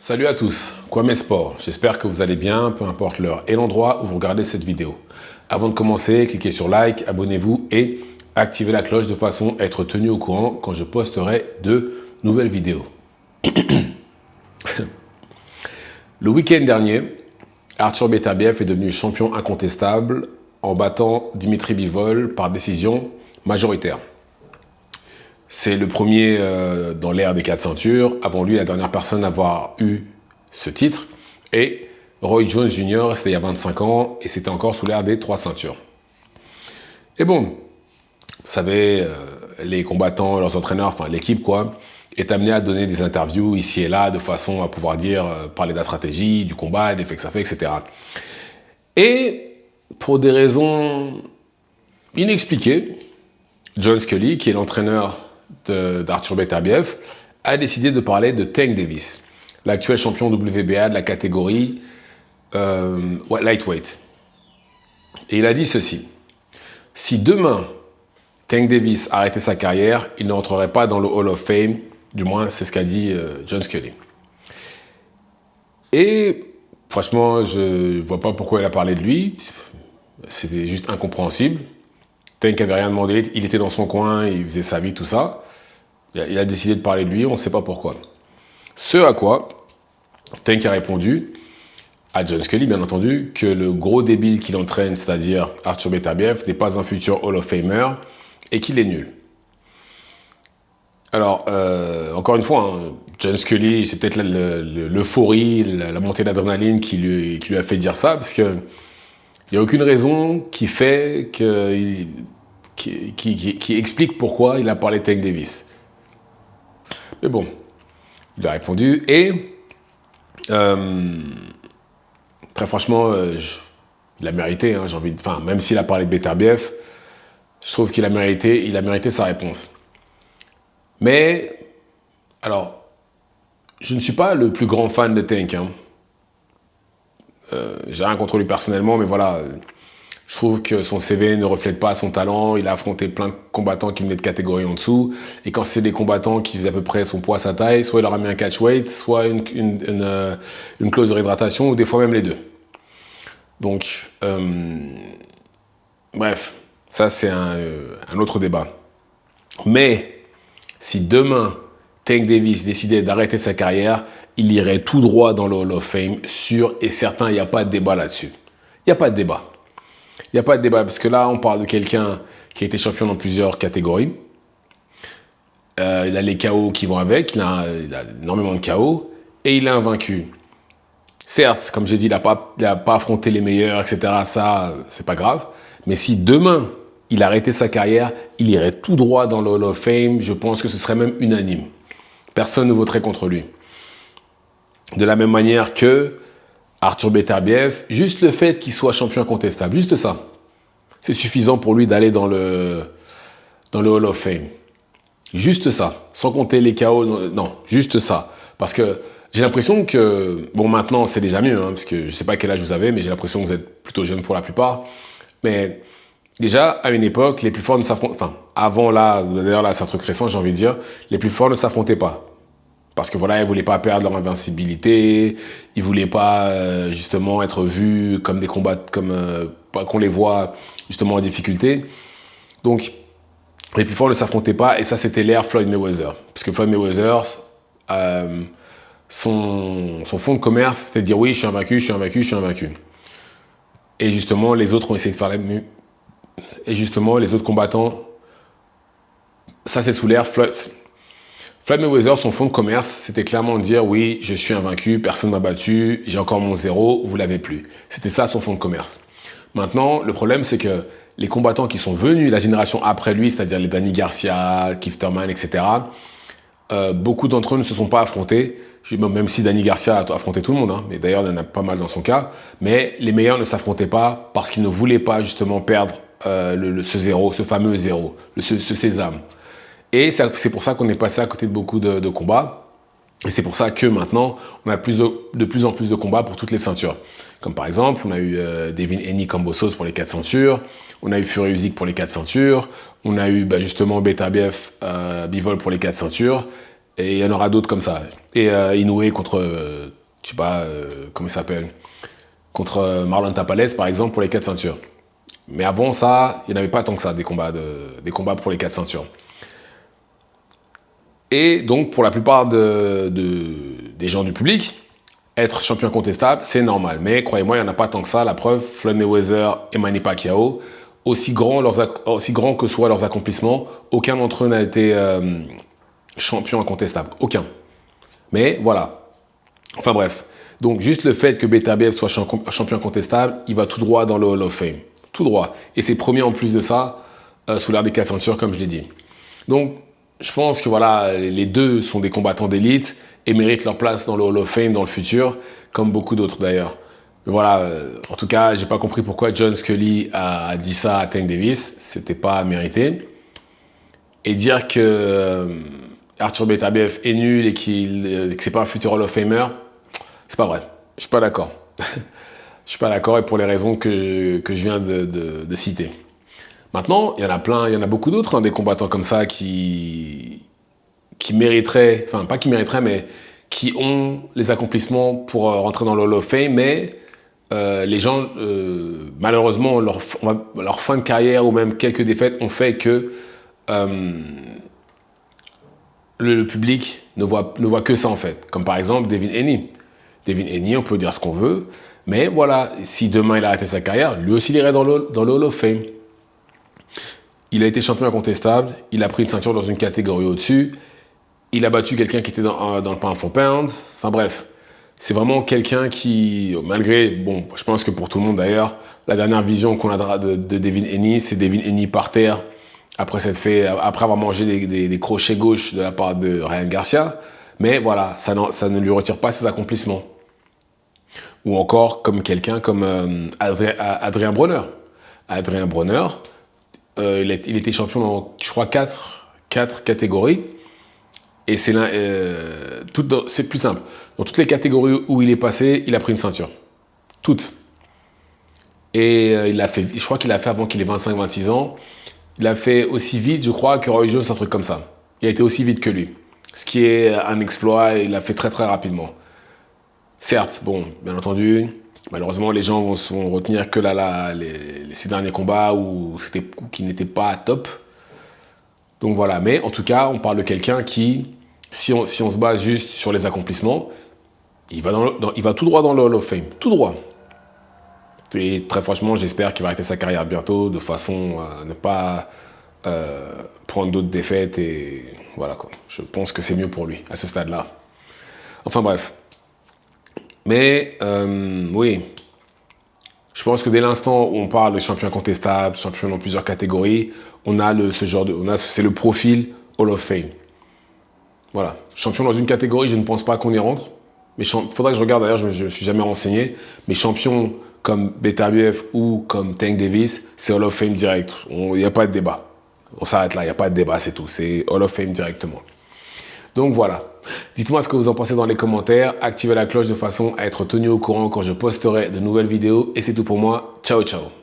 Salut à tous, Kwame Sport, j'espère que vous allez bien, peu importe l'heure et l'endroit où vous regardez cette vidéo. Avant de commencer, cliquez sur like, abonnez-vous et activez la cloche de façon à être tenu au courant quand je posterai de nouvelles vidéos. Le week-end dernier, Arthur Beterbiev est devenu champion incontestable en battant Dimitri Bivol par décision majoritaire. C'est le premier dans l'ère des 4 ceintures. Avant lui, la dernière personne à avoir eu ce titre. Et Roy Jones Jr., c'était il y a 25 ans et c'était encore sous l'ère des 3 ceintures. Et bon, vous savez, les combattants, leurs entraîneurs, enfin l'équipe quoi, est amenée à donner des interviews ici et là de façon à pouvoir parler de la stratégie, du combat, des faits que ça fait, etc. Et pour des raisons inexpliquées, John Scully, qui est l'entraîneur d'Arthur Beterbiev, a décidé de parler de Tank Davis, l'actuel champion WBA de la catégorie lightweight. Et il a dit ceci: si demain Tank Davis arrêtait sa carrière, il n'entrerait pas dans le Hall of Fame, du moins c'est ce qu'a dit John Scully. Et franchement, je ne vois pas pourquoi il a parlé de lui, c'était juste incompréhensible. Tank n'avait rien demandé, il était dans son coin, il faisait sa vie, tout ça. Il a décidé de parler de lui, on ne sait pas pourquoi. Ce à quoi Tank a répondu, à John Scully bien entendu, que le gros débile qu'il entraîne, c'est-à-dire Arthur Beterbiev, n'est pas un futur Hall of Famer et qu'il est nul. Alors, encore une fois, hein, John Scully, c'est peut-être l'euphorie, la montée d'adrénaline qui lui a fait dire ça, parce que il n'y a aucune raison qui explique pourquoi il a parlé de Tank Davis. Mais bon, il a répondu et très franchement, il a mérité. Hein, même s'il a parlé de Beterbiev, je trouve qu'il a mérité sa réponse. Mais alors, je ne suis pas le plus grand fan de Tank. Hein. J'ai rien contre lui personnellement, mais voilà. Je trouve que son CV ne reflète pas son talent. Il a affronté plein de combattants qui venaient de catégorie en dessous. Et quand c'est des combattants qui faisaient à peu près son poids, sa taille, soit il leur a mis un catch weight, soit une clause de réhydratation, ou des fois même les deux. Donc, bref, ça c'est un autre débat. Mais si demain, Tank Davis décidait d'arrêter sa carrière, il irait tout droit dans le Hall of Fame, sûr et certain, il n'y a pas de débat là-dessus. Il n'y a pas de débat. Il n'y a pas de débat, parce que là, on parle de quelqu'un qui a été champion dans plusieurs catégories. Il a les KO qui vont avec, il a énormément de KO, et il est invaincu. Certes, comme j'ai dit, il n'a pas affronté les meilleurs, etc. Ça, c'est pas grave. Mais si demain, il arrêtait sa carrière, il irait tout droit dans le Hall of Fame. Je pense que ce serait même unanime. Personne ne voterait contre lui. De la même manière que Arthur Beterbiev, juste le fait qu'il soit champion incontestable, juste ça, c'est suffisant pour lui d'aller dans le Hall of Fame. Juste ça, sans compter les KO, non, juste ça. Parce que j'ai l'impression que, bon maintenant c'est déjà mieux, hein, parce que je ne sais pas quel âge vous avez, mais j'ai l'impression que vous êtes plutôt jeune pour la plupart. Mais déjà, à une époque, les plus forts ne s'affrontaient, enfin, avant là, d'ailleurs là c'est un truc récent, j'ai envie de dire, les plus forts ne s'affrontaient pas. Parce que voilà, ils ne voulaient pas perdre leur invincibilité, ils ne voulaient pas justement être vus comme des combats, qu'on les voit justement en difficulté. Donc, les plus forts ne s'affrontaient pas, et ça c'était l'ère Floyd Mayweather. Parce que Floyd Mayweather, son fond de commerce, c'était de dire oui, je suis invaincu, je suis invaincu, je suis invaincu. Et justement, les autres ont essayé de faire la même. Et justement, les autres combattants, ça c'est sous l'ère Floyd Mayweather, son fond de commerce, c'était clairement de dire oui, je suis invaincu, personne ne m'a battu, j'ai encore mon zéro, vous l'avez plus. C'était ça son fond de commerce. Maintenant, le problème c'est que les combattants qui sont venus, la génération après lui, c'est-à-dire les Danny Garcia, Keith Thurman, etc., beaucoup d'entre eux ne se sont pas affrontés, même si Danny Garcia a affronté tout le monde, hein, mais d'ailleurs il y en a pas mal dans son cas, mais les meilleurs ne s'affrontaient pas parce qu'ils ne voulaient pas justement perdre ce zéro, ce fameux zéro, ce sésame. Et c'est pour ça qu'on est passé à côté de beaucoup de combats. Et c'est pour ça que maintenant, on a de plus en plus de combats pour toutes les ceintures. Comme par exemple, on a eu Devin Haney Kambosos pour les 4 ceintures. On a eu Fury Usyk pour les 4 ceintures. On a eu justement Beterbiev Bivol pour les 4 ceintures. Et il y en aura d'autres comme ça. Et Inoue contre, je sais pas, comment il s'appelle, contre Marlon Tapales, par exemple, pour les 4 ceintures. Mais avant ça, il n'y en avait pas tant que ça, des combats pour les 4 ceintures. Et donc, pour la plupart des gens du public, être champion incontestable, c'est normal. Mais croyez-moi, il n'y en a pas tant que ça. La preuve, Floyd Mayweather et Manny Pacquiao, aussi grands que soient leurs accomplissements, aucun d'entre eux n'a été champion incontestable. Aucun. Mais voilà. Enfin bref. Donc, juste le fait que Beterbiev soit champion incontestable, il va tout droit dans le Hall of Fame. Tout droit. Et c'est premier en plus de ça, sous l'ère des 4 ceintures, comme je l'ai dit. Donc, je pense que voilà, les deux sont des combattants d'élite et méritent leur place dans le Hall of Fame dans le futur, comme beaucoup d'autres d'ailleurs. Mais voilà, en tout cas, j'ai pas compris pourquoi John Scully a dit ça à Tank Davis. C'était pas mérité. Et dire que Arthur Beterbiev est nul et que c'est pas un futur Hall of Famer, c'est pas vrai. Je suis pas d'accord. Je suis pas d'accord et pour les raisons que je viens de citer. Maintenant, il y en a plein, il y en a beaucoup d'autres, des combattants comme ça qui mériteraient, enfin pas qui mériteraient, mais qui ont les accomplissements pour rentrer dans le Hall of Fame, mais les gens, malheureusement, leur fin de carrière ou même quelques défaites ont fait que le public ne voit que ça en fait. Comme par exemple Devin Haney. Devin Haney, on peut dire ce qu'on veut, mais voilà, si demain il a arrêté sa carrière, lui aussi il irait dans le Hall of Fame. Il a été champion incontestable, il a pris une ceinture dans une catégorie au-dessus, il a battu quelqu'un qui était dans le pound for pound. Enfin bref, c'est vraiment quelqu'un qui, malgré, bon, je pense que pour tout le monde d'ailleurs, la dernière vision qu'on a de Devin Haney, c'est Devin Haney par terre, après avoir mangé des crochets gauche de la part de Ryan Garcia. Mais voilà, ça ne lui retire pas ses accomplissements. Ou encore comme quelqu'un comme Adrien Bronner. Adrien Bronner, il était champion dans, je crois, 4 catégories. Et c'est plus simple. Dans toutes les catégories où il est passé, il a pris une ceinture. Toutes. Et je crois qu'il a fait avant qu'il ait 25-26 ans. Il a fait aussi vite, je crois, que Roy Jones, un truc comme ça. Il a été aussi vite que lui. Ce qui est un exploit, et il l'a fait très très rapidement. Certes, bon, bien entendu, malheureusement, les gens vont retenir que ces derniers combats qui n'étaient pas top. Donc voilà, mais en tout cas, on parle de quelqu'un qui, si on se base juste sur les accomplissements, il va tout droit dans le Hall of Fame. Tout droit. Et très franchement, j'espère qu'il va arrêter sa carrière bientôt, de façon à ne pas prendre d'autres défaites. Et voilà quoi. Je pense que c'est mieux pour lui, à ce stade-là. Enfin bref. Mais oui, je pense que dès l'instant où on parle de champion incontestable, champion dans plusieurs catégories, c'est le profil Hall of Fame. Voilà, champion dans une catégorie, je ne pense pas qu'on y rentre. Mais faudra que je regarde d'ailleurs, je me suis jamais renseigné. Mais champion comme Beterbiev ou comme Tank Davis, c'est Hall of Fame direct. Il n'y a pas de débat. On s'arrête là, il n'y a pas de débat, c'est tout. C'est Hall of Fame directement. Donc voilà. Dites-moi ce que vous en pensez dans les commentaires. Activez la cloche de façon à être tenu au courant quand je posterai de nouvelles vidéos. Et c'est tout pour moi. Ciao, ciao.